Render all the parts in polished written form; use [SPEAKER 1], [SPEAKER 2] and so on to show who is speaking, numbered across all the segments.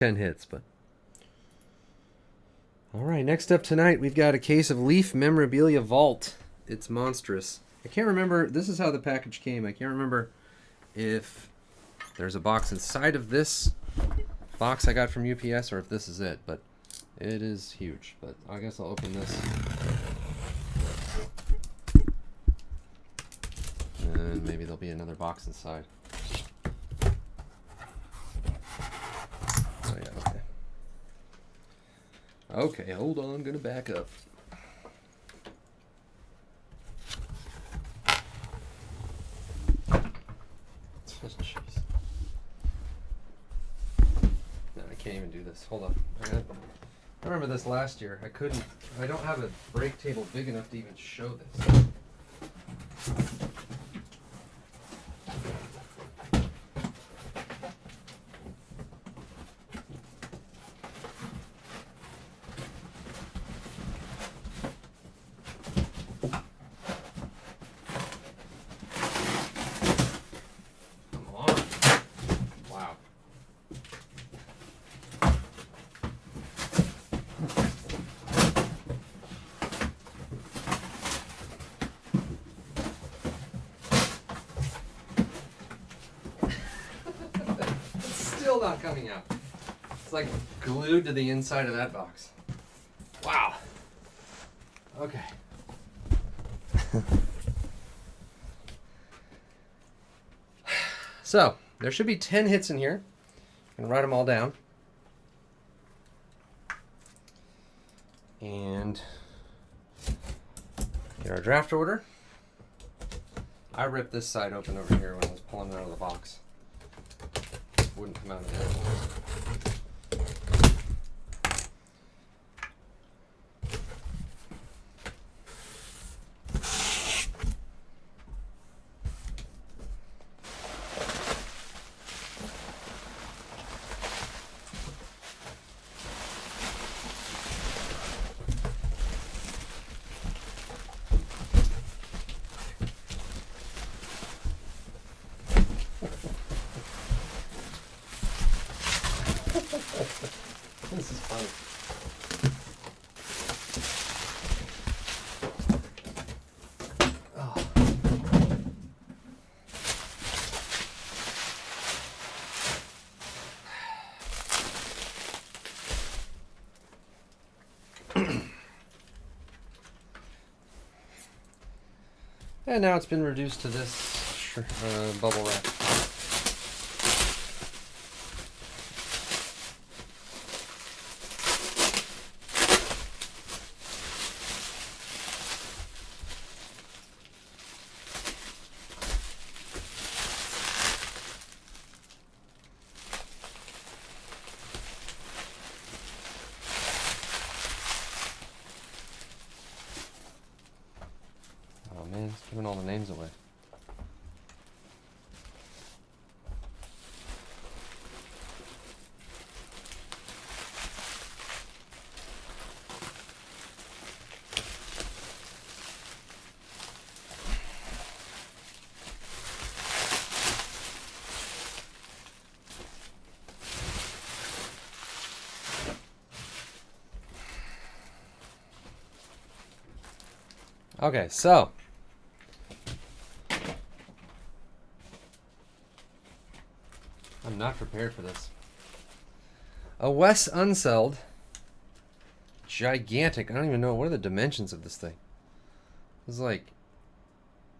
[SPEAKER 1] 10 hits, but. All right, next up tonight, we've got a case of Leaf Memorabilia Vault. It's monstrous. I can't remember. This is how the package came. I can't remember if there's a box inside of this box I got from UPS or if this is it, but it is huge. But I guess I'll open this. And maybe there'll be another box inside. Oh, yeah, okay. Okay, hold on. I'm going to back up. Jeez. No, I can't even do this. Hold on. I remember this last year. I don't have a break table big enough to even show this. Still not coming out. It's like glued to the inside of that box. Wow. Okay. So, there should be 10 hits in here. I'm going to write them all down. And get our draft order. I ripped this side open over here when I was pulling it out of the box. Wouldn't come out of there. This is funny. Oh. And now it's been reduced to this bubble wrap. Man, it's giving all the names away. Okay, so I'm not prepared for this. A Wes Unseld, gigantic. I don't even know, what are the dimensions of this thing? This is like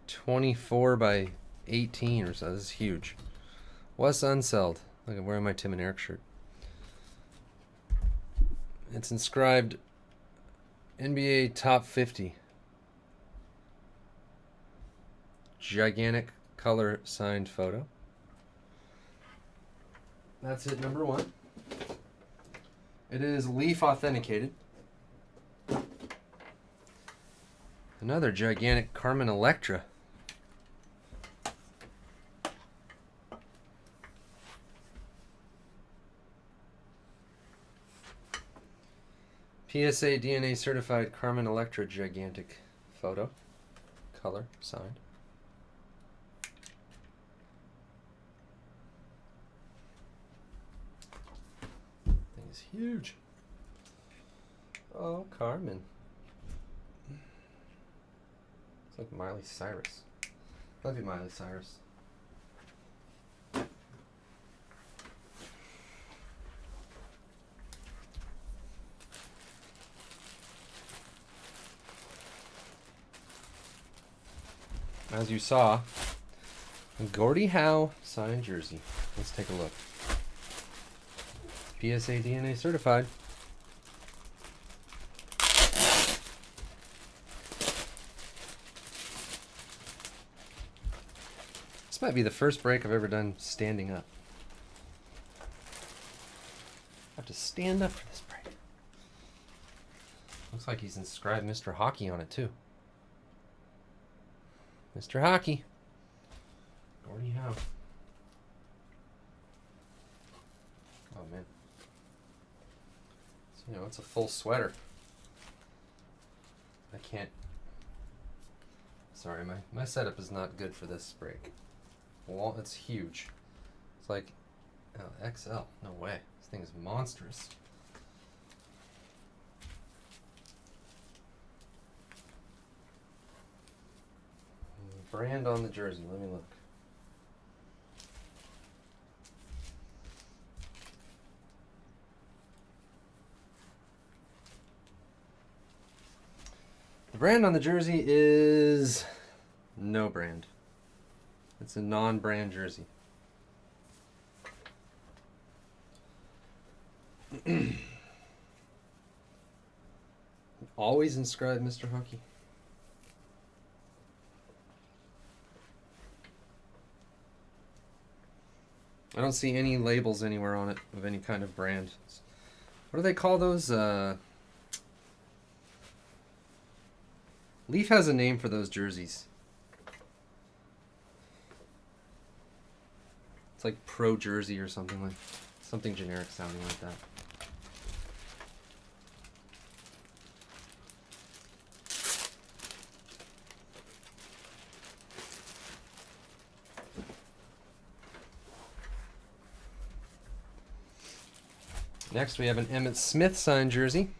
[SPEAKER 1] 24 by 18 or so. This is huge. Wes Unseld. Look, I'm wearing my Tim and Eric shirt. It's inscribed NBA Top 50. Gigantic color signed photo. That's it, number one. It is Leaf Authenticated. Another gigantic Carmen Electra. PSA DNA certified Carmen Electra gigantic photo. Color signed. is huge. Oh, Carmen. It's like Miley Cyrus. Love you, Miley Cyrus. As you saw, Gordie Howe signed jersey. Let's take a look. PSA DNA certified. This might be the first break I've ever done standing up. I have to stand up for this break. Looks like he's inscribed Mr. Hockey on it too. Mr. Hockey. Gordie Howe. Oh man. So, you know, it's a full sweater. I can't. Sorry, my setup is not good for this break. Well, it's huge. It's like XL. No way. This thing is monstrous. Brand on the jersey. Let me look. The brand on the jersey is no brand. It's a non-brand jersey. Always inscribed Mr. Hockey. I don't see any labels anywhere on it of any kind of brand. What do they call those? Leaf has a name for those jerseys. It's like Pro Jersey or something generic sounding like that. Next, we have an Emmitt Smith signed jersey.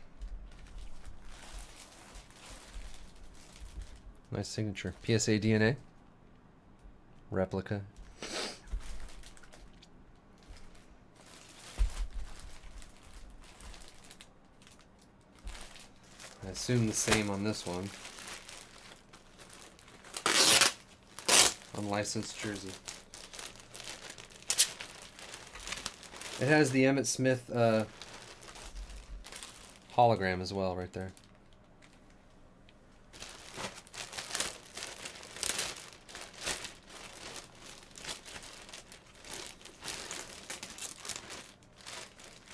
[SPEAKER 1] Nice signature. PSA DNA. Replica. I assume the same on this one. Unlicensed jersey. It has the Emmitt Smith hologram as well right there.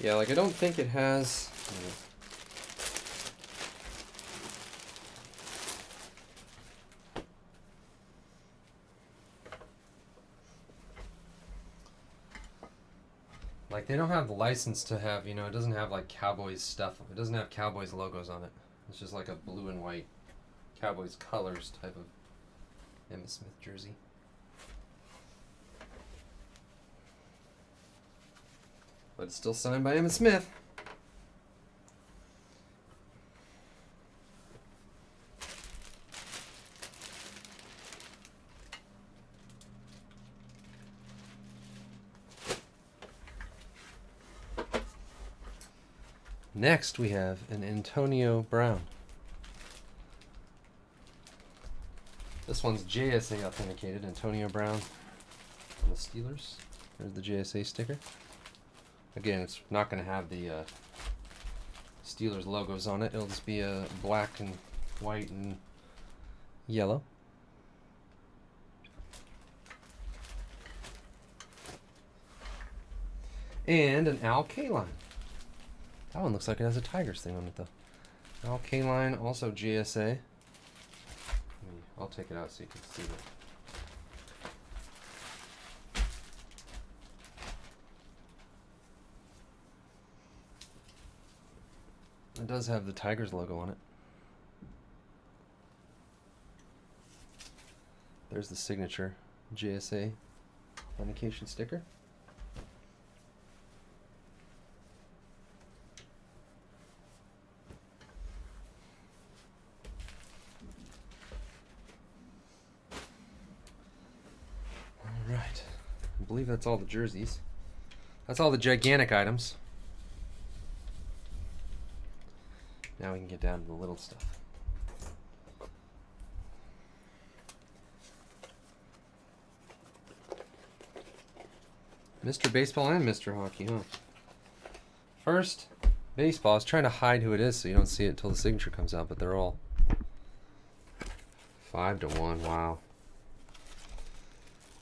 [SPEAKER 1] Yeah, like I don't think it has... Like, they don't have the license to have, you know, it doesn't have, like, Cowboys stuff. It doesn't have Cowboys logos on it. It's just like a blue and white Cowboys colors type of Emmitt Smith jersey. But it's still signed by Emmitt Smith. Next, we have an Antonio Brown. This one's JSA authenticated. Antonio Brown on the Steelers. There's the JSA sticker. Again, it's not going to have the Steelers logos on it. It'll just be a black and white and yellow. And an Al Kaline. That one looks like it has a Tigers thing on it, though. Al Kaline, also GSA. I'll take it out so you can see it. It does have the Tigers logo on it. There's the signature GSA authentication sticker. believe that's all the jerseys. That's all the gigantic items. Now we can get down to the little stuff. Mr. Baseball and Mr. Hockey, huh? First, baseball. I was trying to hide who it is so you don't see it until the signature comes out, but they're all 5-1. Wow.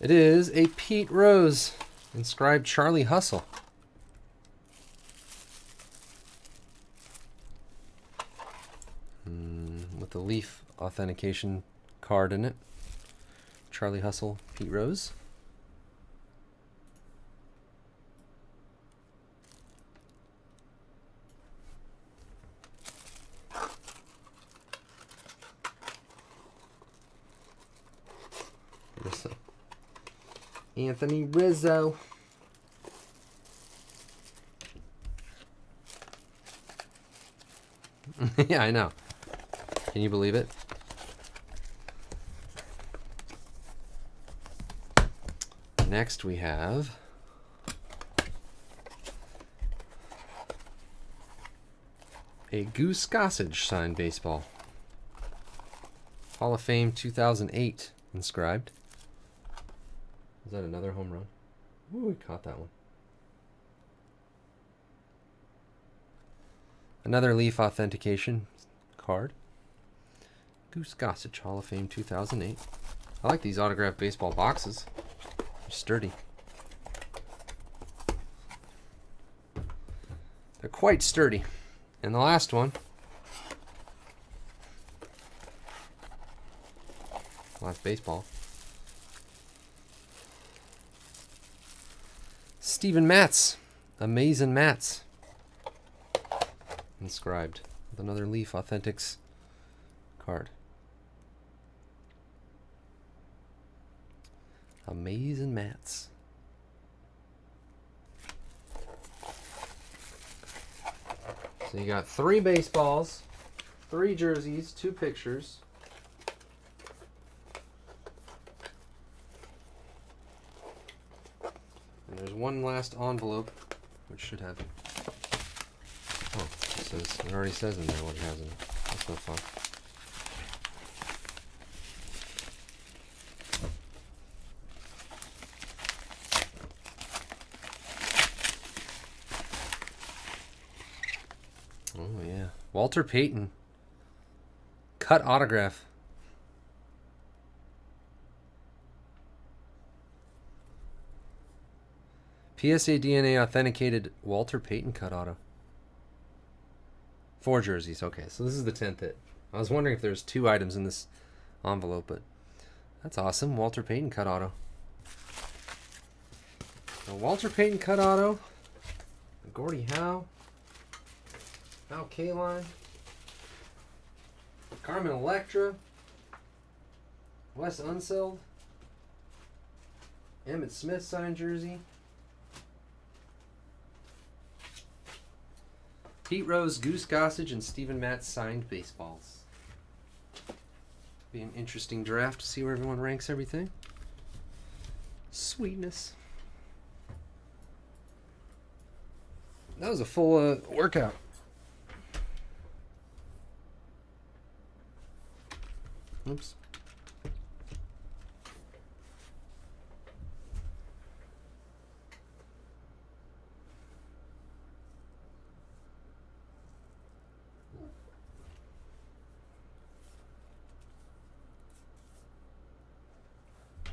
[SPEAKER 1] It is a Pete Rose inscribed Charlie Hustle. With the Leaf authentication card in it. Charlie Hustle, Pete Rose. Anthony Rizzo. Yeah, I know. Can you believe it? Next we have a Goose Gossage signed baseball. Hall of Fame 2008 inscribed. Is that another home run? Ooh, we caught that one. Another Leaf authentication card. Goose Gossage, Hall of Fame 2008. I like these autographed baseball boxes. They're sturdy. They're quite sturdy. And the last one. Last baseball. Steven Matz, Amazing Matz, inscribed with another Leaf Authentics card. Amazing Matz. So you got 3 baseballs, 3 jerseys, 2 pictures. And there's one last envelope, which should have. Oh, it already says in there what it has in it. That's no fun. Oh yeah, Walter Payton, cut autograph. PSA DNA authenticated Walter Payton cut auto. 4 jerseys. Okay, so this is the 10th hit. I was wondering if there's 2 items in this envelope, but that's awesome. Walter Payton cut auto. A Walter Payton cut auto. Gordie Howe. Al Kaline. Carmen Electra. Wes Unseld. Emmitt Smith signed jersey. Pete Rose, Goose Gossage, and Steven Matz signed baseballs. Be an interesting draft to see where everyone ranks everything. Sweetness. That was a full workout. Oops.